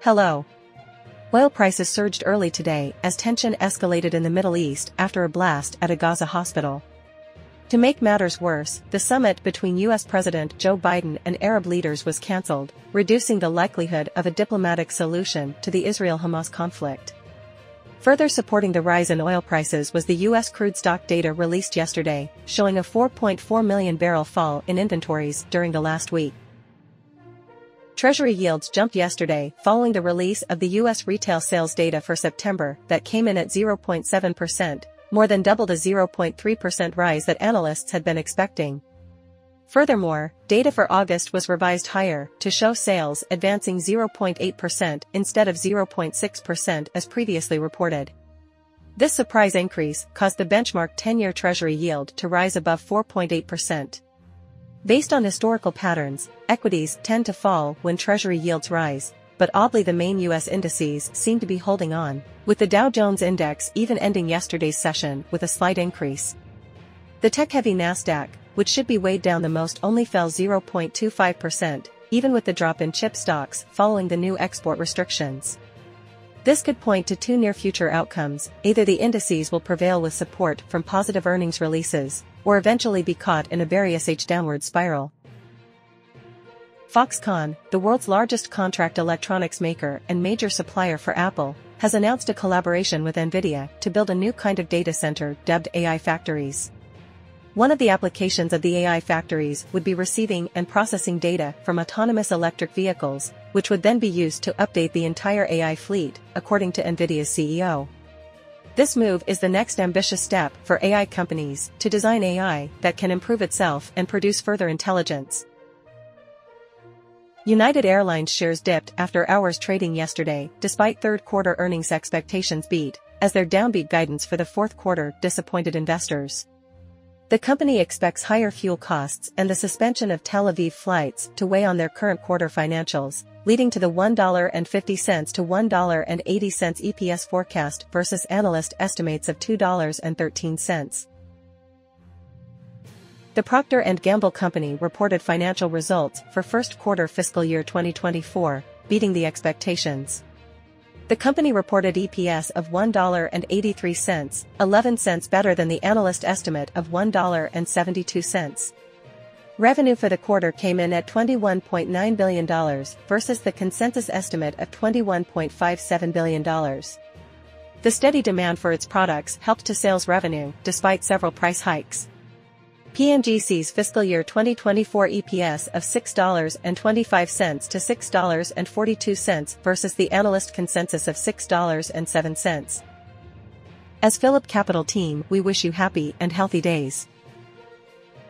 Hello. Oil prices surged early today as tension escalated in the Middle East after a blast at a Gaza hospital. To make matters worse, the summit between U.S. President Joe Biden and Arab leaders was cancelled, reducing the likelihood of a diplomatic solution to the Israel-Hamas conflict. Further supporting the rise in oil prices was the U.S. crude stock data released yesterday, showing a 4.4 million barrel fall in inventories during the last week. Treasury yields jumped yesterday following the release of the U.S. retail sales data for September that came in at 0.7%, more than double the 0.3% rise that analysts had been expecting. Furthermore, data for August was revised higher to show sales advancing 0.8% instead of 0.6% as previously reported. This surprise increase caused the benchmark 10-year Treasury yield to rise above 4.8%. Based on historical patterns, equities tend to fall when Treasury yields rise, but oddly the main U.S. indices seem to be holding on, with the Dow Jones Index even ending yesterday's session with a slight increase. The tech-heavy Nasdaq, which should be weighed down the most, only fell 0.25%, even with the drop in chip stocks following the new export restrictions. This could point to two near-future outcomes: either the indices will prevail with support from positive earnings releases, or eventually be caught in a bearish downward spiral. Foxconn, the world's largest contract electronics maker and major supplier for Apple, has announced a collaboration with NVIDIA to build a new kind of data center dubbed AI factories. One of the applications of the AI factories would be receiving and processing data from autonomous electric vehicles, which would then be used to update the entire AI fleet, according to NVIDIA's CEO. This move is the next ambitious step for AI companies to design AI that can improve itself and produce further intelligence. United Airlines shares dipped after hours trading yesterday despite third-quarter earnings expectations beat, as their downbeat guidance for the fourth quarter disappointed investors. The company expects higher fuel costs and the suspension of Tel Aviv flights to weigh on their current quarter financials, leading to the $1.50 to $1.80 EPS forecast versus analyst estimates of $2.13. The Procter & Gamble company reported financial results for first quarter fiscal year 2024, beating the expectations. The company reported EPS of $1.83, 11 cents better than the analyst estimate of $1.72. Revenue for the quarter came in at $21.9 billion versus the consensus estimate of $21.57 billion. The steady demand for its products helped to sales revenue despite several price hikes. P&G sees fiscal year 2024 EPS of $6.25 to $6.42 versus the analyst consensus of $6.07. As PhillipCapital team, we wish you happy and healthy days.